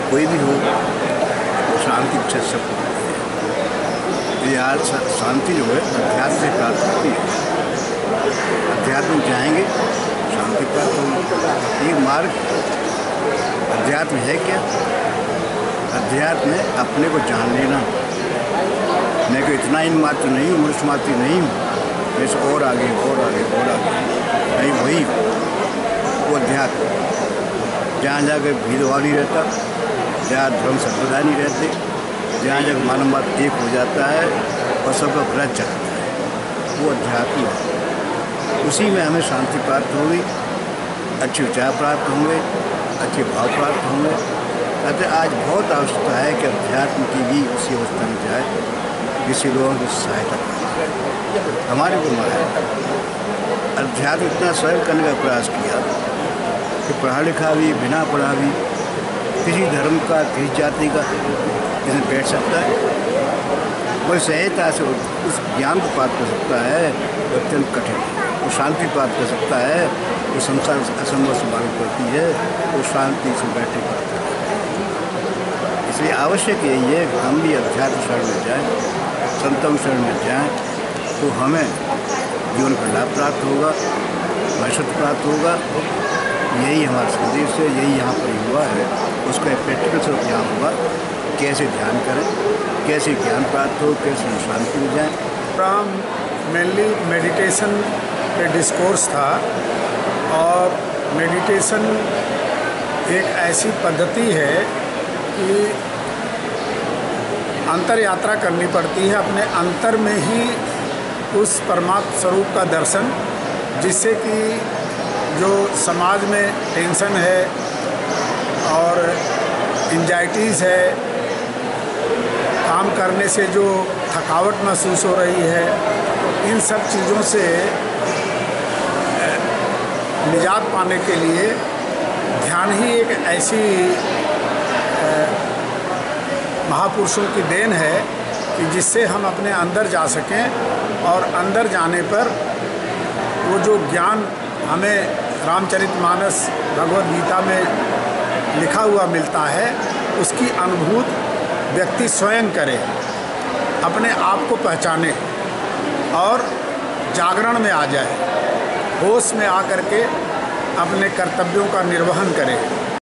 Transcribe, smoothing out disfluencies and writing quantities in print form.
कोई भी हो, शांति इच्छा सबको ये आज शांति जो है अध्यात्म से प्राप्त होती है। अध्यात्म में जाएंगे शांति प्राप्त होगी। ये मार्ग अध्यात्म है क्या? अध्यात्म में अपने को जान लेना। मैं कोई इतना ही मात्र नहीं हूँ, मनुष्य मात्र नहीं हूँ, मैं से और आगे और आगे और आगे नहीं, वही वो अध्यात्म। जहाँ जाकर भेदभाव नहीं रहता, जहाँ धर्म संप्रदाय नहीं रहते, जहाँ जब मानववाद एक हो जाता है और सबका भला चाहता है, वो अध्यात्म है। उसी में हमें शांति प्राप्त होगी, अच्छे विचार प्राप्त होंगे, अच्छे भाव प्राप्त होंगे। अतः आज बहुत आवश्यकता है कि अध्यात्म की भी उसी अवस्था में जाए किसी लोगों की सहायता करें। हमारे को है अध्यात्म इतना स्वयं करने का प्रयास किया कि पढ़ा लिखा भी, बिना पढ़ा भी, किसी धर्म का, किसी जाति का इसमें बैठ सकता है। वही सहजता से उस ज्ञान को प्राप्त कर सकता है, वो अत्यंत कठिन। वो शांति प्राप्त कर सकता है, वो संसार असंभव से मालूम पड़ती है, वो शांति से बैठे प्राप्त करता है। इसलिए आवश्यक यही है कि हम भी अध्यात्म शरण में जाएँ, संतों शरण में जाएँ, तो हमें जीवन का लाभ प्राप्त होगा, भविष्य प्राप्त होगा। यही हमारा संदेश है, यही यहाँ पर हुआ है। उसका एक प्रैक्टिकल स्वरूप यहाँ होगा, कैसे ध्यान करें, कैसे ज्ञान प्राप्त हो, कैसे शांति में जाएँ। प्रोग्राम मेनली मेडिटेशन पे डिस्कोर्स था और मेडिटेशन एक ऐसी पद्धति है कि अंतर यात्रा करनी पड़ती है, अपने अंतर में ही उस परमात्म स्वरूप का दर्शन, जिससे कि जो समाज में टेंशन है और एंजाइटीज़ है, काम करने से जो थकावट महसूस हो रही है, इन सब चीज़ों से निजात पाने के लिए ध्यान ही एक ऐसी महापुरुषों की देन है कि जिससे हम अपने अंदर जा सकें और अंदर जाने पर वो जो ज्ञान हमें रामचरितमानस भगवद गीता में लिखा हुआ मिलता है, उसकी अनुभूति व्यक्ति स्वयं करे, अपने आप को पहचाने और जागरण में आ जाए, होश में आकर के अपने कर्तव्यों का निर्वहन करे।